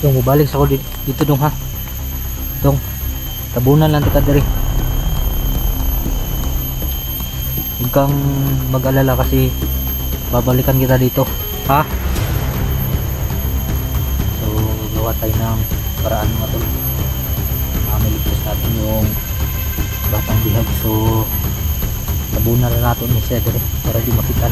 Dong, mabalik sa ako dito dong ha. Dong, tabunan lang tika diri. Huwag kang mag-alala kasi babalikan kita dito. Ha? So, gawa tayo ng paraan mga tol. Mamiligtas natin yung batang bihag. So, tabunan na natin niya siya diri para di makitan.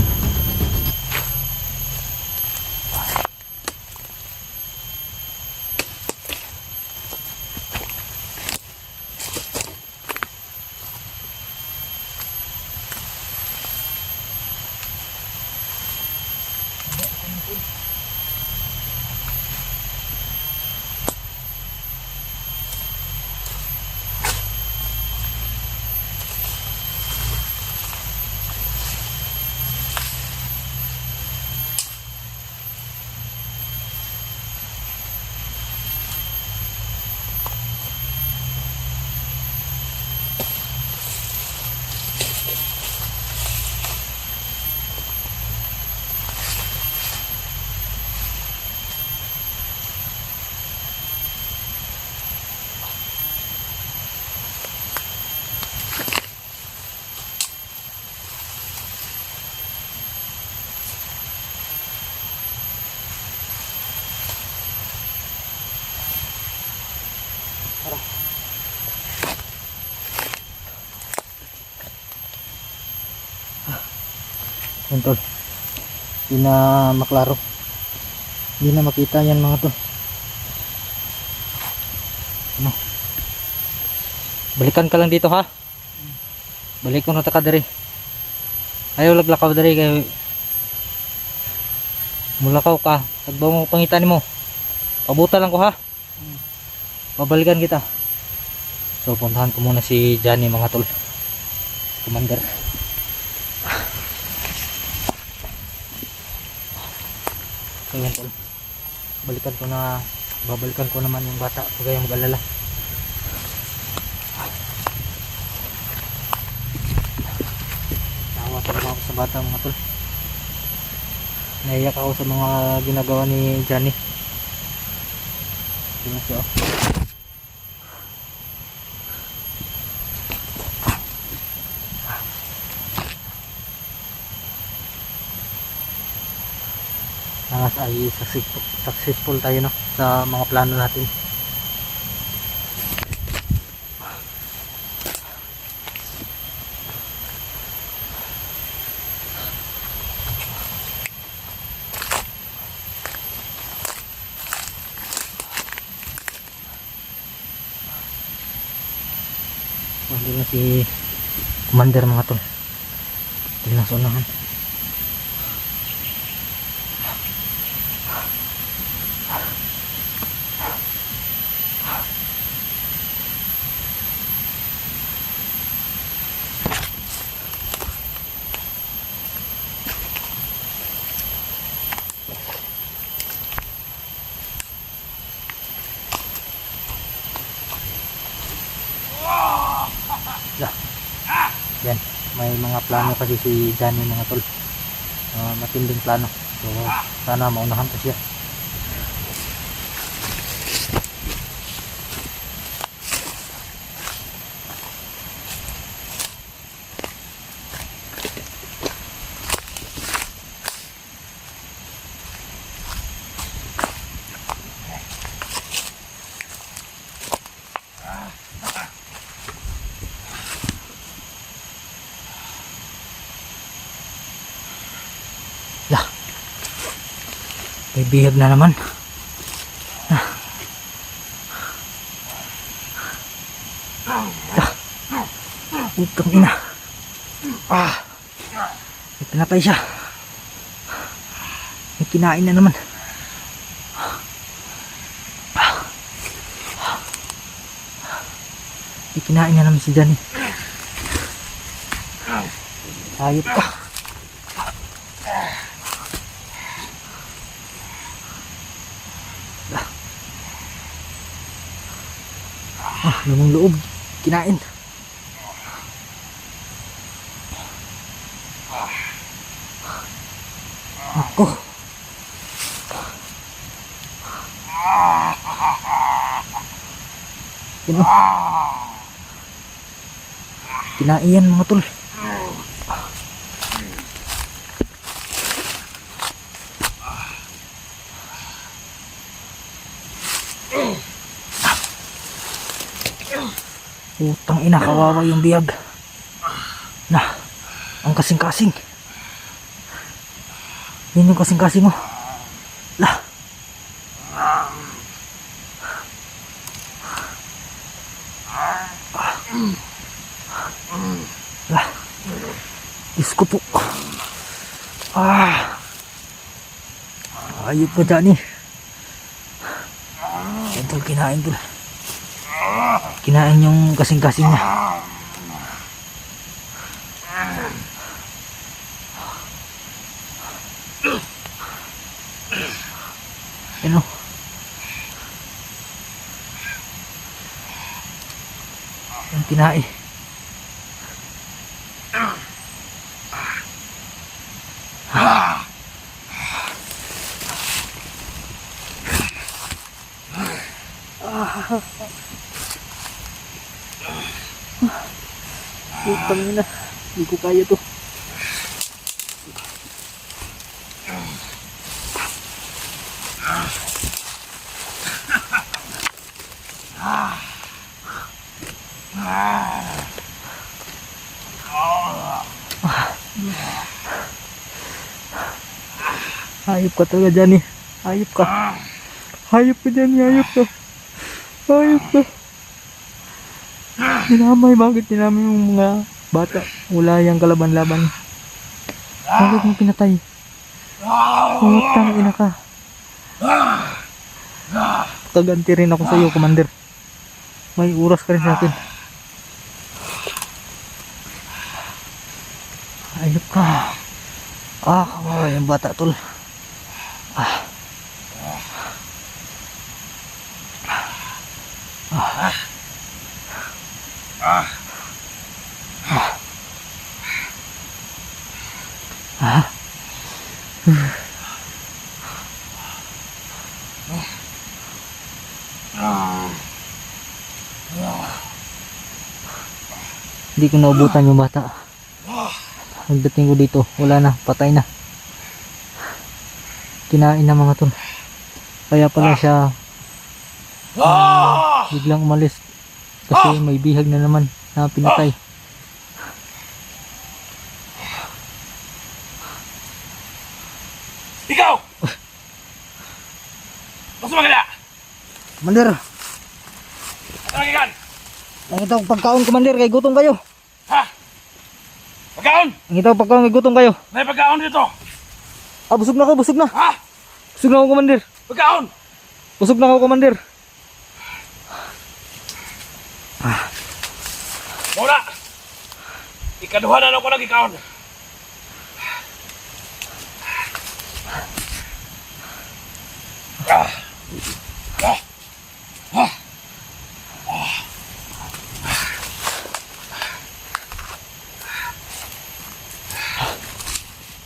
Yan tol, hindi na maklaro, hindi na makita yan mga tol. Ano? Balikan ka lang dito ha. Balik ko na taka dari. Ayaw laglakaw dari kay mulakaw ka. Tagbaw mo pangitan mo. Pabuta lang ko ha. Pabalikan kita. So puntahan ko muna si Johnny mga tol, commander. So yan tol, babalikan ko naman yung bata, huwag kayong mag-alala. Nahawa talaga ako sa bata mga tol. Naiyak ako sa mga ginagawa ni Johnny. Tingnan siya oh. Ay successful tayo no sa mga plano natin. Hindi na si commander mga tol, hindi na sa unahan. Yan, may mga plano kasi si Johnny mga tol, matinding plano. So sana maunahan pa siya. May bihag na naman. Utang ina. May pinatay siya. May kinain na naman. May kinain na naman si Johnny. Hayop ka. Lumang loob, kinain. Ako. Yun, oh. Kinain yan mga tol. Utang ina, kawawa yung biyag. Na, ang kasing-kasing. Yan yung kasing-kasing mo. Lah. Lah. Diyos ko po. Ayop pa dyan eh. Yan tol, kinain tol. Kinain yung kasing-kasing niya. Ano? Yung kinain. Putang ina, hindi ko kaya to. Hayop ka talaga dyan eh. Hayop ka. Hayop ka dyan eh. Hayop ka. Hayop ka. Dinamay, bakit dinamay yung mga bata? Wala yung kalaban-laban. Bakit mo pinatay? Putang ina ka. Kaganti rin ako sa iyo, Commander. May oras ka rin sa akin. Ayop ka. Kawawa yung bata tol. Hindi ko naubutan yung bata. Pagdating ko dito, wala na, patay na. Kinain na mga tol. Kaya pala siya biglang umalis kasi may bihag na naman na pinatay. Ikaw! Basta maganda! Commander! Ano ikan? Ang itaw pagkaon, Commander, kay gutom kayo. Ha? Pagkaon? Ang itaw pagkaon, kay gutom kayo. May pagkaon dito! Busog na ako, busog na. Ha? Busog na ako, Commander. Pagkaon! Busog na ako, Commander. Muna! Ikaduha na ako ng ikaon.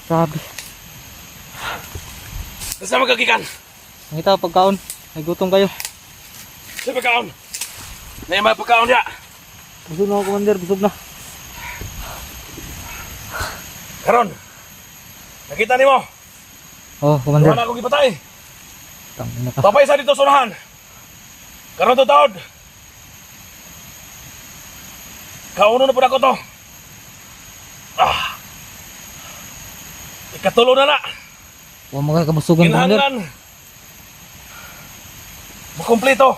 Grabe. Basta magagikan. Ang itaw pagkaon, kay gutom kayo. Sa pagkaon. May mga pagkaon niya. Busog na ako, Commander, busog na. Karon. Nakita ni mo. Oh, Commander. Wala akong ipatay. Tangina ka. Papay sa dito sunahan. Karon to taod. Kauno na po ako to. Ikatulo na na. Huwag mo kayo kabusugan, Commander. Kinahanglan. Makumplito.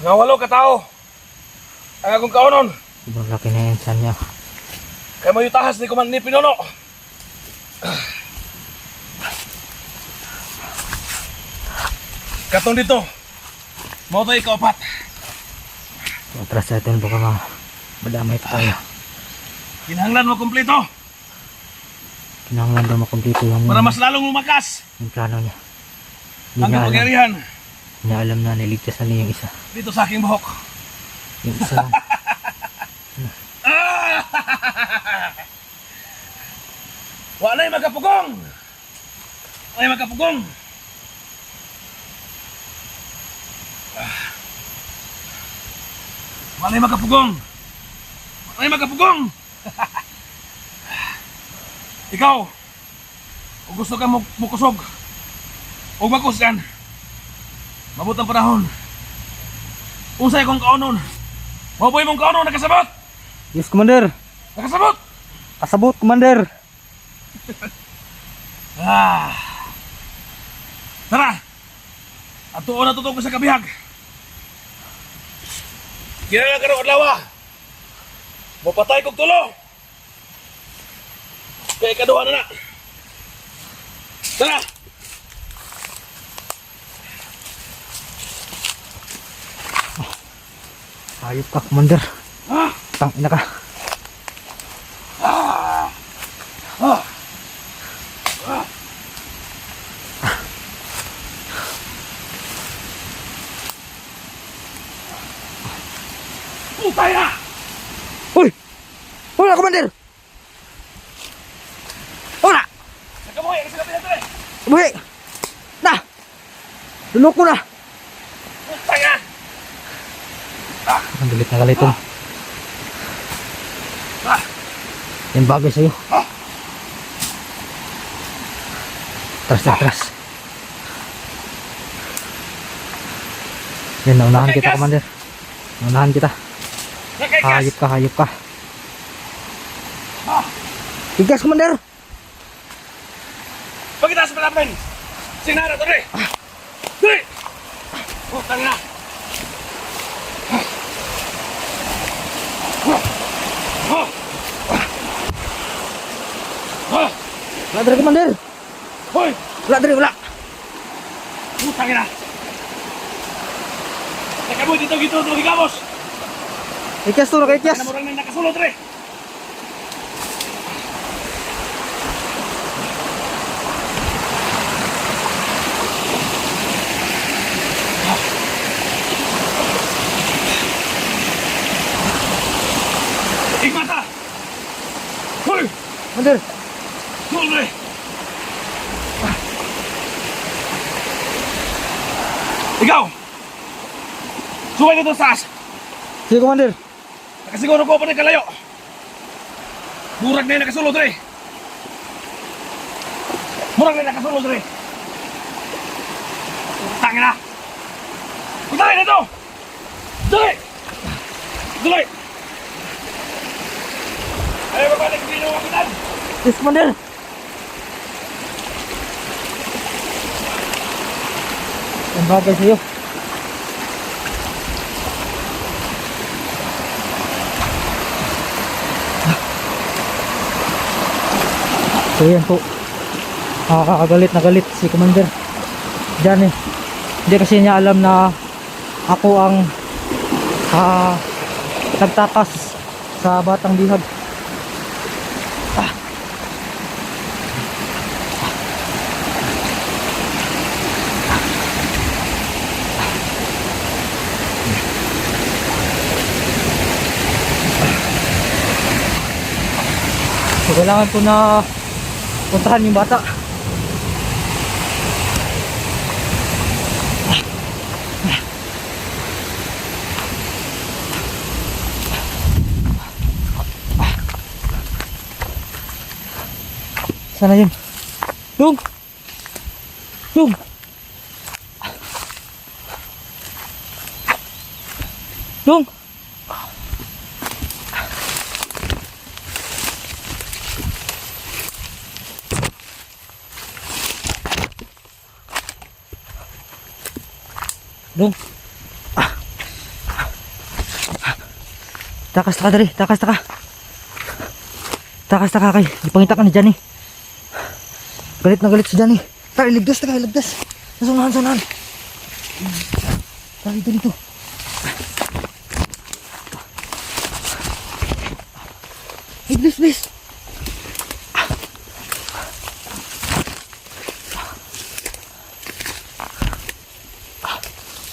Nga 8 ka tao. Ang akong kaunon. Sobrang laki na yan siya niya. Kaya may utahas ni Kuman ni Pinuno. Katong dito. Mo tayo ikaw-4. Atras sa atin, baka madamay pa tayo. Kinahanglan mo kumplito. Kinahanglan daw makumpleto yung, Para mas lalong lumakas. yung plano niya. Hindi Ang niya alam. kapangyarihan. Hindi niya alam na niligtas na niya yung isa. Dito sa aking buhok. Yung isa. Wala yung magkapugong. Wala yung magkapugong. Malay magkapugong! Malay magkapugong! Ikaw, kung gusto ka mukusog, o bakus yan, mabutang panahon. Usay kong kaunon. Mabuhay mong kaunon, nakasabot! Yes, Commander. Nakasabot! Kasabot, Commander. Tara! At tuon na tutog ko sa kabihag. Kaya ka rin adlaw. Mapatay kong tulo. Kaya ikaduha na na. Tara! Hayop ka, Commander. Ha? Tangina ka. Putay na! Uy! Wala, Commander! Wala! Nagkabuhay ka sila pinatay! Buhay! Na! Lulok ko na! Putay na! Ang galit na galit to. Ah! Yan bagay sa'yo. Ah! Tras na, tras. Yan, naunahan Okay, kita, guys. Commander. Naunahan kita. Nakaigas! Hayop ka, hayop ka. Ah! Igas, Commander! Pagkita sa palamin! Sinara, tuloy! Tuloy! Putang na! Wala dari, Commander! Hoy! Wala dari, wala! Putang na! Nakaboy dito, dito, dito, higamos! Ikas to, nakaikas! Namurang na nakasulod, re! Igmata! Hoy! Commander! Sulod, re! Ikaw! Suway dito sa taas! Sige, Commander! Nakasiguro ko pa rin kalayo! Murag na yung nakasulod, re! Murag na yung nakasulod, re! Tangin na! Dali na ito! Dali! Dali! Ayaw ba ba nagpino ang kapitan? Yes, Commander! Yan bagay sa'yo. So yan po, nakakagalit na galit si Commander dyan eh. Hindi kasi niya alam na ako ang nagtakas sa Batang Bihag. So kailangan ko na puntahan yung bata. Sana yun. Dong! Dong! Dong! Dong! Takas taka dari, takas taka. Takas taka kay, ipangita ka ni Johnny. Galit na galit si Johnny. Tara, iligdas taka, iligdas. Nasunahan, sunahan. Tara, dito dito. Hey, please, please.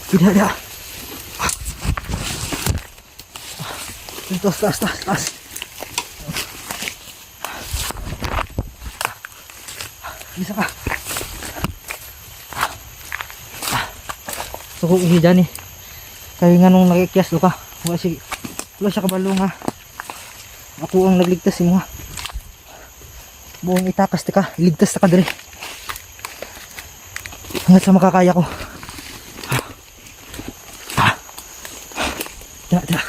Tidak ada. Tas. Bisa ka? Suko ihi dyan eh. Kaya nga nung nakikias lo ka. Wala si Wala siya kabalo nga. Ako ang nagligtas mo ha. Buong itakas ka, ligtas ka dire. Hanggat sa makakaya ko. Dala.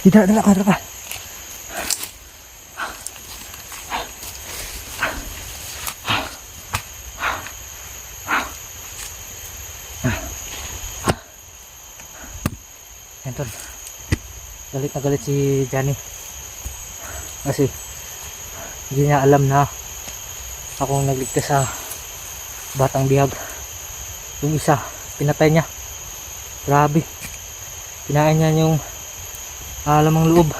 Dala ka. Tol, galit na galit si Johnny kasi hindi niya alam na akong nagligtas sa batang bihag. Yung isa pinatay niya, grabe, kinain niya yung lamang loob,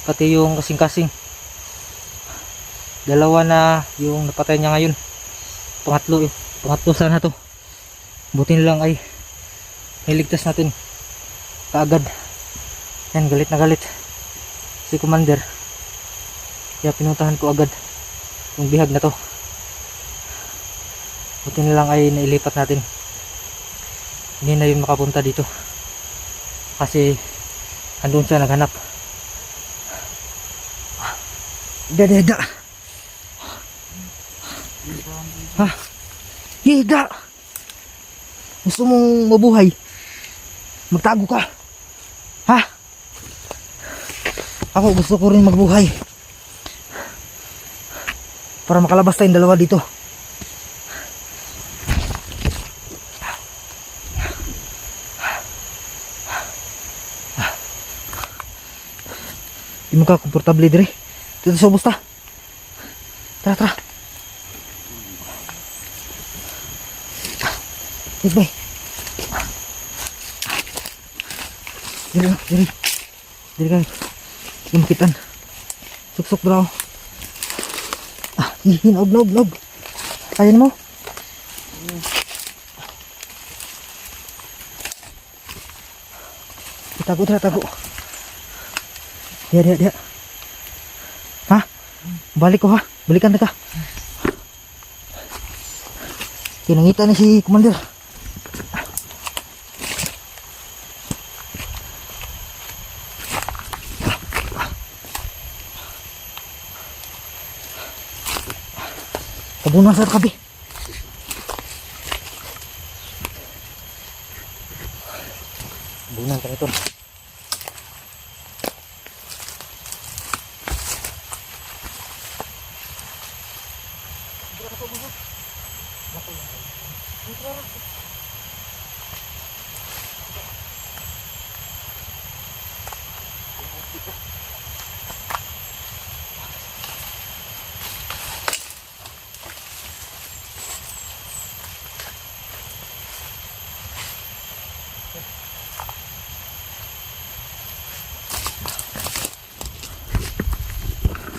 pati yung kasing-kasing. Dalawa na yung napatay niya ngayon, pangatlo sana to. Buti na lang ay niligtas natin kaagad. Yan, galit na galit si Commander, kaya pinuntahan ko agad yung bihag na to. Buti na lang ay nailipat natin, hindi na yun makapunta dito kasi andun siya naghanap. Dada ha, Hida, gusto mong mabuhay, magtago ka ha. Ako gusto ko rin magbuhay para makalabas tayong dalawa dito. Di mo ka komportable dire dito sa busta. Tara Bye. Diri kan yung makitan suksok bro. Hinog ayan mo. Tago. Dia ha, balik ko ha, balikan ka. Kinangita ni si Commander. Kabunan sa kabi. Kabunan ka ito.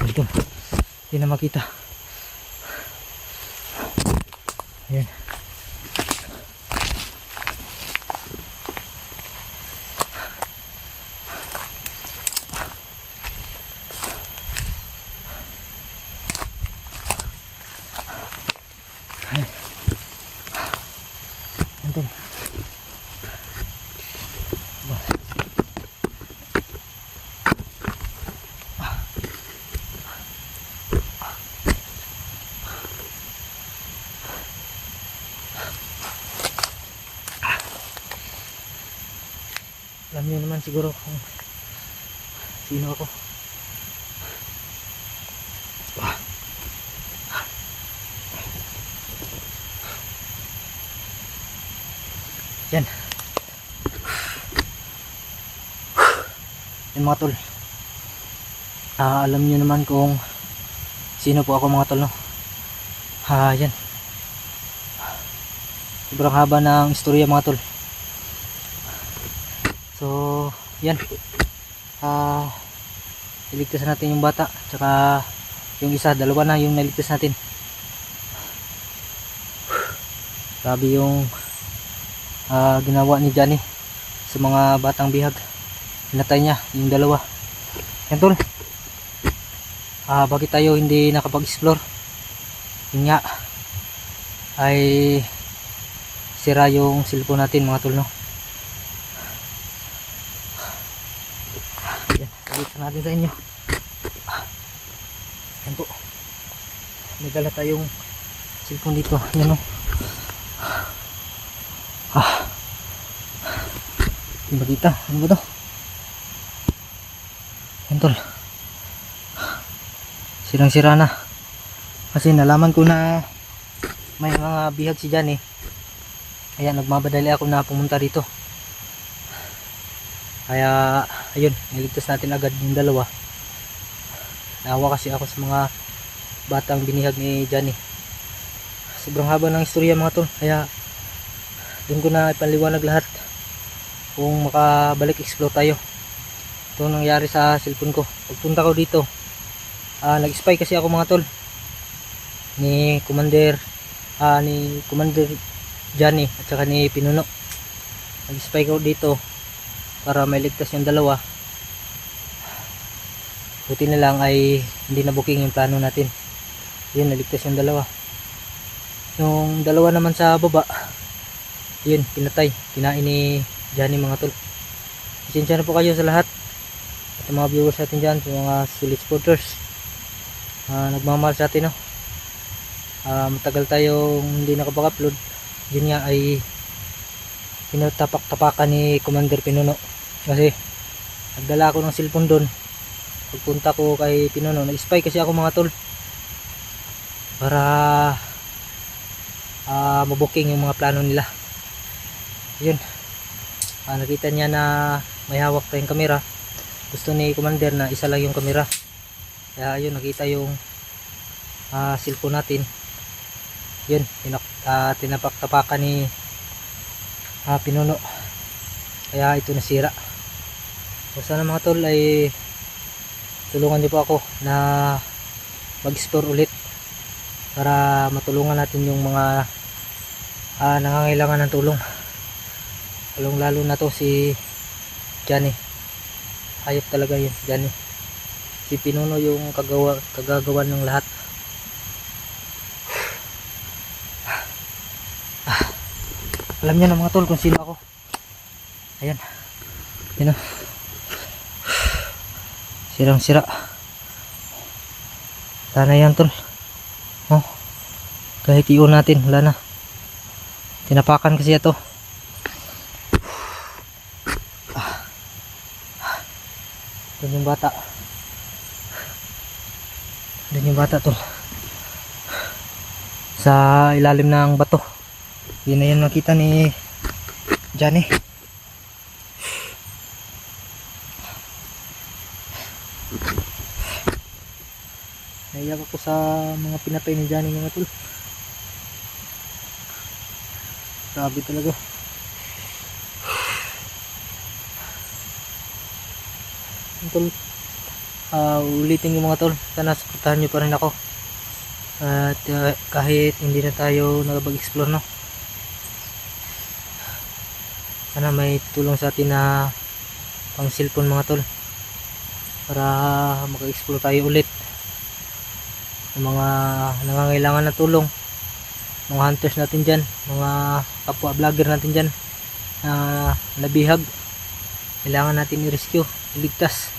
Ito, hindi na makita. Ayan. Ito. Alam niyo naman siguro kung sino ako. Yan. Yan mga tol. Alam niyo naman kung sino po ako mga tol, no? Yan. Sobrang haba ng istorya mga tol. So, yan. Iligtas natin yung bata. Tsaka yung isa, dalawa na yung naligtas natin. Grabe yung ginawa ni Johnny sa mga batang bihag. Pinatay niya yung dalawa. Yan tol. Bakit tayo hindi nakapag-explore? Yun nga, ay sira yung cellphone natin mga tol, no? buksan natin sa inyo. Yan po. May dala tayong cellphone dito. Yan o. Hindi ba kita? Ano ba to? Yan tol. Sirang sira na. Kasi nalaman ko na may mga bihag si Johnny. Kaya nagmamadali ako na pumunta dito. Kaya ayun, niligtas natin agad yung dalawa. Naawa kasi ako sa mga batang binihag ni Johnny. Sobrang haba ng istorya mga tol. Kaya doon ko na ipaliwanag lahat kung makabalik explore tayo. Ito nangyari sa cellphone ko. Pagpunta ko dito, nag-spy kasi ako mga tol ni Commander Johnny at saka ni Pinuno. Nag-spy ko dito para may ligtas yung dalawa. Buti na lang ay hindi na booking yung plano natin. Yun, naligtas yung dalawa. Yung dalawa naman sa baba, yun, pinatay, kinain ni Johnny mga tol. Pasensya na po kayo sa lahat at mga viewers natin dyan, sa mga solid supporters, nagmamahal sa atin, no? Matagal tayong hindi nakapag-upload. Yun nga ay pinatapak-tapakan ni Commander Pinuno kasi nagdala ako ng cellphone doon. Pagpunta ko kay Pinuno, nag-spy kasi ako mga tol para mabuking yung mga plano nila. Yun, nakita niya na may hawak tayong kamera. Gusto ni Commander na isa lang yung kamera, kaya yun, nakita yung cellphone natin. Yun, tinapak-tapakan ni Pinuno, kaya ito nasira. So sana mga tol ay tulungan niyo po ako na mag-explore ulit para matulungan natin yung mga nangangailangan ng tulong. Lalo na to si Johnny. Hayop talaga yun si Johnny. Si Pinuno yung kagagawan ng lahat. Alam niya na mga tol kung sino ako. Ayan. Yun o. Sirang sira. Wala na yan tol. Oh. Kahit iyon natin, wala na. Tinapakan kasi ito. Doon yung bata. Doon yung bata tol. Sa ilalim ng bato. Yun na yan nakita ni Johnny. Naiyak ako sa mga pinatay ni Johnny mga tol. Grabe talaga. Tol, ulitin yung mga tol, sana supportahan nyo pa rin ako. At kahit hindi na tayo nakapag-explore, no, sana may tulong sa atin na pang cellphone mga tol para maka-explore tayo ulit. Yung mga nangangailangan ng tulong, mga hunters natin dyan, mga kapwa vlogger natin dyan na nabihag, kailangan natin i-rescue, iligtas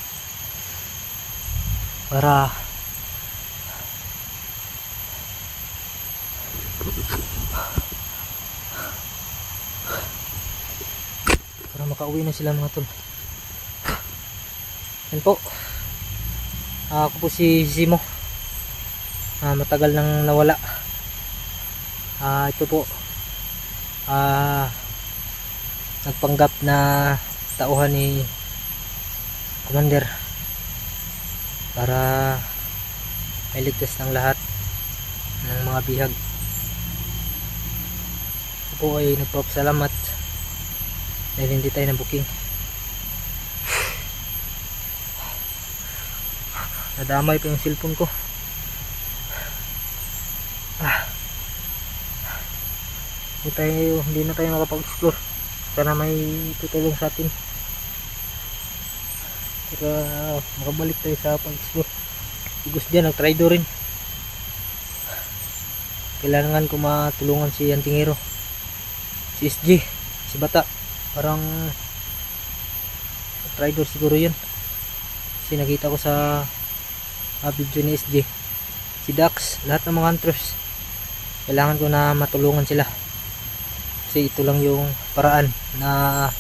para makauwi na sila mga tol. Yan po, ako po si Zimo. Matagal nang nawala. Ito po, nagpanggap na tauhan ni Commander para mailigtas ng lahat ng mga bihag. Ito po ay nagpapasalamat dahil hindi tayo na booking. Nadamay pa yung cellphone ko. Hindi na tayo makapag-explore. Sana may tutulong sa atin para makabalik tayo sa pag-explore. Igos dyan, nag-try do rin. Kailangan ko matulungan si Antingero, si SG, si Bata. Parang nag-try do siguro yun. Si Kasi nakita ko sa video ni SJ, si Dax, lahat ng mga hunters kailangan ko na matulungan sila. Kasi ito lang yung paraan na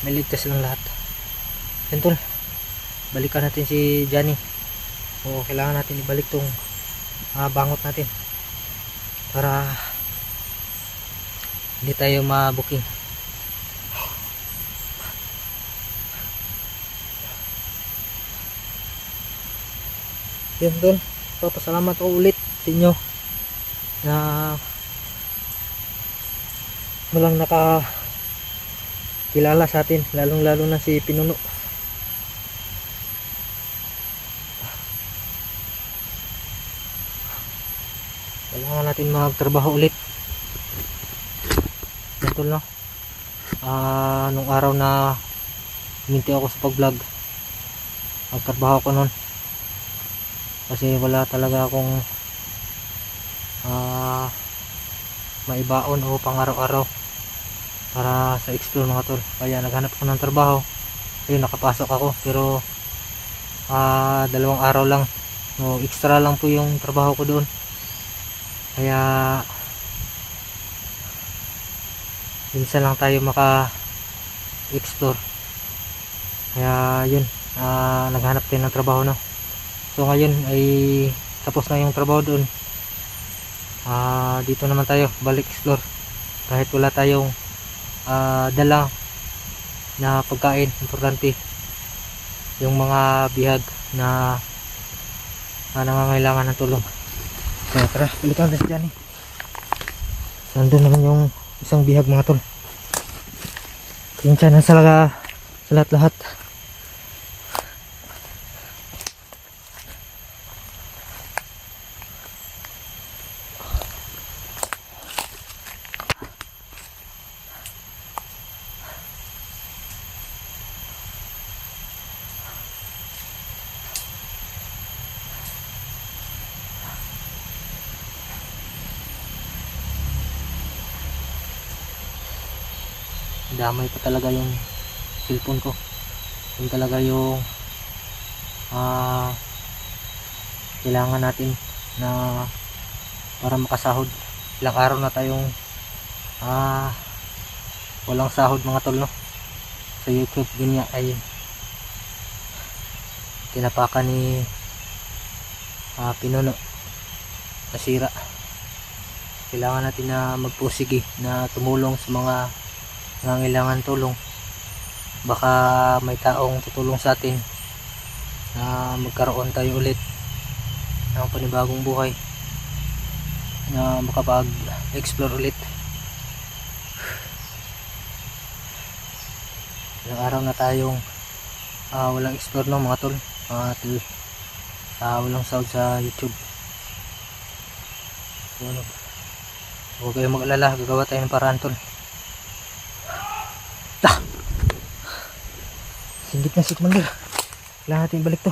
maligtas lang lahat. Yan tol, balikan natin si Johnny. O kailangan natin ibalik tong bangot natin para hindi tayo mabuking. Yan tol, papasalamat ko ulit sa inyo na walang nakakilala sa atin, lalong lalo na si Pinuno. Kailangan natin magtrabaho ulit. Yan tol, no? Nung araw na huminti ako sa pag vlog, magtrabaho ko nun kasi wala talaga akong maibaon o pang araw-araw para sa explore mga tol. Kaya naghanap ko ng trabaho. Ayun, nakapasok ako pero 2 araw lang, no, extra lang po yung trabaho ko doon. Kaya minsan lang tayo maka-explore. Kaya yun, naghanap tayo ng trabaho, no. So ngayon ay tapos na yung trabaho doon. Dito naman tayo balik explore kahit wala tayong dala na pagkain. Importante yung mga bihag na nangangailangan ng tulong. So tara, balikan natin dyan. Nandun naman yung isang bihag mga tol. Yung tiyan sa lahat-lahat. Damay pa talaga yung cellphone ko. Yun talaga yung kailangan natin na para makasahod. Ilang araw na tayong walang sahod mga tol, no, sa YouTube. Ganyan ay tinapakan ni Pinuno, nasira. Kailangan natin na magpursige na tumulong sa mga nangangailangan tulong. Baka may taong tutulong sa atin na magkaroon tayo ulit ng panibagong buhay, na makapag-explore ulit. Ilang araw na tayong walang explore, no mga tol. Walang sahod sa YouTube. So, huwag kayong mag-alala, gagawa tayo ng paraan tol. Singgit na si Commander. Kailangan natin balik to.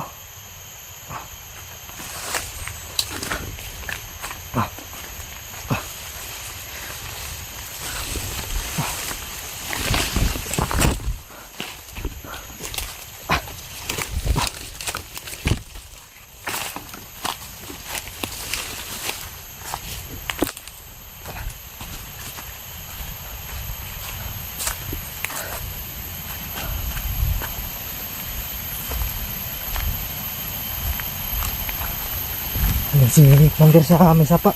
Si Commander sa may sapa.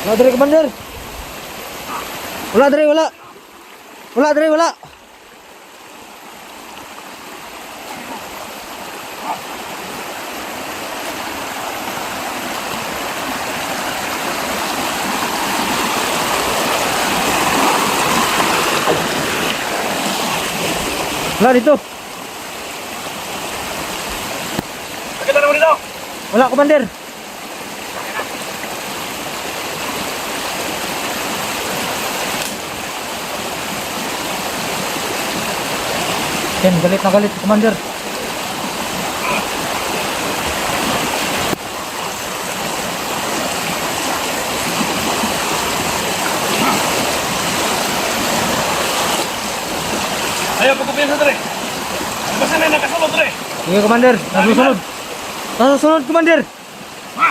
Wala dari Commander. Wala dari, wala. Wala dari, wala. Wala dito. Nakita naman dito. Wala, Commander. Yan, galit na galit, Commander. Ayaw, pagkupiyan sa tre. Basta na nakasulod tre. Sige, Commander. Nasusunod. Nasusunod, Commander. Ha?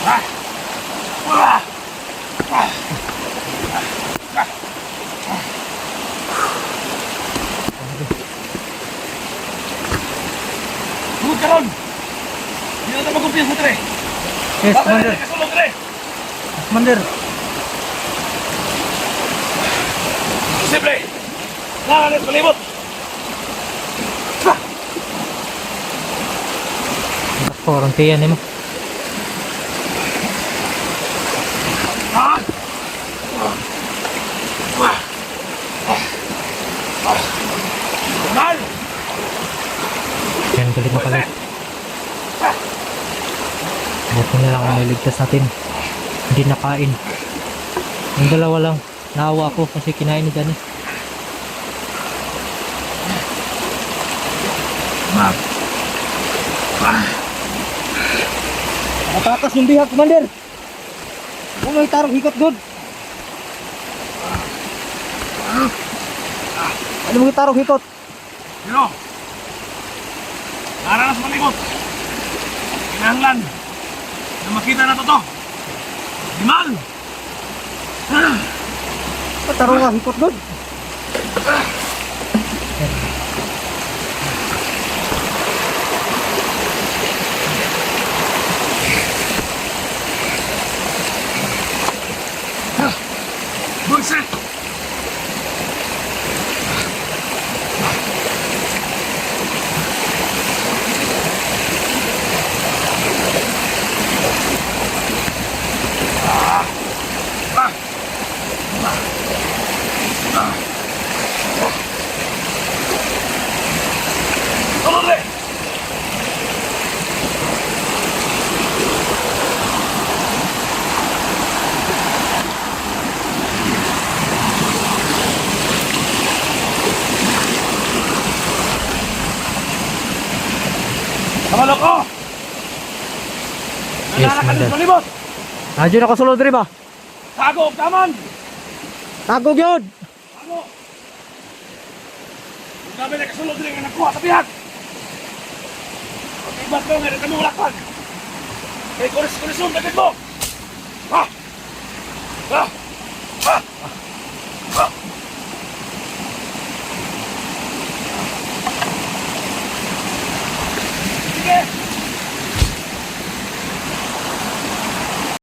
Ha? Ah! Ah! Tungod ka ron! Hindi na tayo magkumpiyan sa tre. Yes, Basta na Commander. nakasulod tre. Commander. Simple! Nakalit palibot! Ako, rantiyan mo. Ah! Mal! Yan, galit na galit. Buti na lang ang niligtas natin. Hindi nakain. Yung dalawa lang. Naawa ako kasi kinain ni Danny. Map. Matakas yung bihag, Commander. Kung may tarong hikot doon. Ano mo yung tarong hikot? Sino? Naranas malikot. Kinahanglan. Na makita na to. Limal! Tarong nga hikot doon. Bulset! Tolong Kamalo ko! Yes, Nalalakan Commander. sa palibot! Nandiyo na kasulod rin ba? Tago! Taman! Tagog yun! Tago! Ang dami na kasulod rin ang nakuha sa bihag! Ang ibat mo, meron kami ulakpan! Kay kuris-kurisong dagad mo! Ha! Ha!